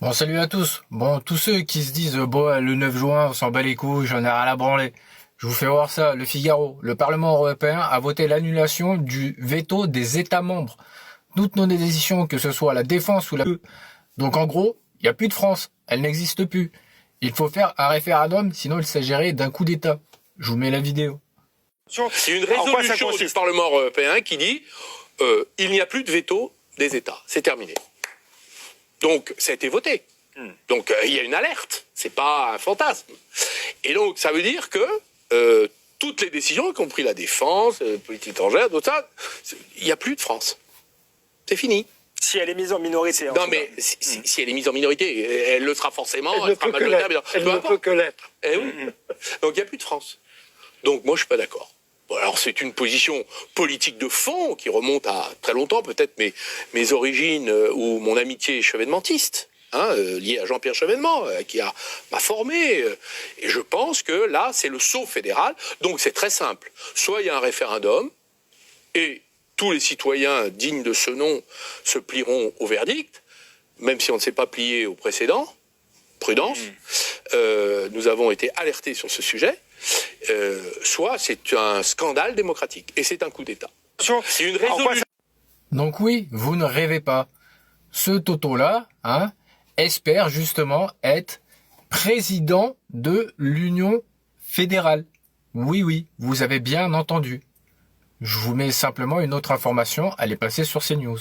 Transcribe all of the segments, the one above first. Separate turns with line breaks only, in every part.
Bon, salut à tous. Bon, tous ceux qui se disent, bon, le 9 juin, on s'en bat les couilles, j'en ai rien à branler. Je vous fais voir ça. Le Figaro. Le Parlement européen a voté l'annulation du veto des États membres. Toutes nos décisions, que ce soit la défense ou la... Donc, en gros, il n'y a plus de France. Elle n'existe plus. Il faut faire un référendum, sinon il s'agirait d'un coup d'État. Je vous mets la vidéo.
C'est une résolution du Parlement européen qui dit il n'y a plus de veto des États. C'est terminé. Donc, ça a été voté. Donc, il y a une alerte. C'est pas un fantasme. Et donc, ça veut dire que toutes les décisions, y compris la défense, politique étrangère, tout ça, il n'y a plus de France. C'est fini.
Si elle est mise en minorité.
Non, mais si elle est mise en minorité, elle le sera forcément.
Elle ne peut que l'être. Elle ne peut que l'être.
Eh oui. Donc, il n'y a plus de France. Donc, moi, je ne suis pas d'accord. Bon, alors, c'est une position politique de fond qui remonte à très longtemps, peut-être mes origines ou mon amitié chevènementiste, liée à Jean-Pierre Chevènement, qui m'a formé. Et je pense que là, c'est le sceau fédéral. Donc, c'est très simple. Soit il y a un référendum et tous les citoyens dignes de ce nom se plieront au verdict, même si on ne s'est pas plié au précédent. Prudence. Nous avons été alertés sur ce sujet. Soit c'est un scandale démocratique et c'est un coup d'État. C'est une résolution.
Donc oui, vous ne rêvez pas. Ce Toto-là, espère justement être président de l'Union fédérale. Oui, vous avez bien entendu. Je vous mets simplement une autre information, elle est passée sur CNews.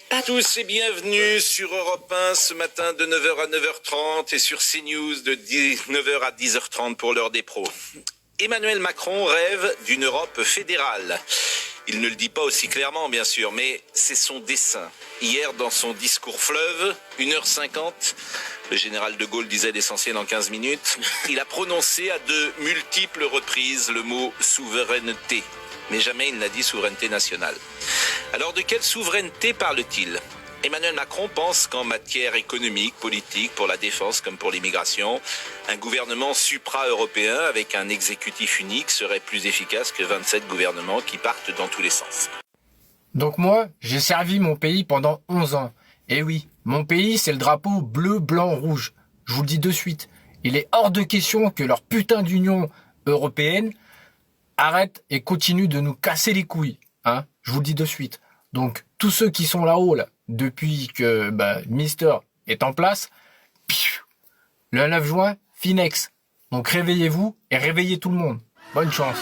À tous et bienvenue sur Europe 1 ce matin de 9h à 9h30 et sur CNews de 9h à 10h30 pour l'heure des pros. Emmanuel Macron rêve d'une Europe fédérale. Il ne le dit pas aussi clairement bien sûr, mais c'est son dessein. Hier dans son discours fleuve, 1h50, le général de Gaulle disait l'essentiel en 15 minutes, il a prononcé à de multiples reprises le mot souveraineté. Mais jamais il n'a dit souveraineté nationale. Alors de quelle souveraineté parle-t-il ? Emmanuel Macron pense qu'en matière économique, politique, pour la défense comme pour l'immigration, un gouvernement supra-européen avec un exécutif unique serait plus efficace que 27 gouvernements qui partent dans tous les sens.
Donc moi, j'ai servi mon pays pendant 11 ans. Et oui, mon pays, c'est le drapeau bleu, blanc, rouge. Je vous le dis de suite. Il est hors de question que leur putain d'Union européenne arrête et continue de nous casser les couilles. Je vous le dis de suite. Donc, tous ceux qui sont là-haut, là, depuis que Mister est en place, le 9 juin, Finex. Donc réveillez-vous et réveillez tout le monde. Bonne chance.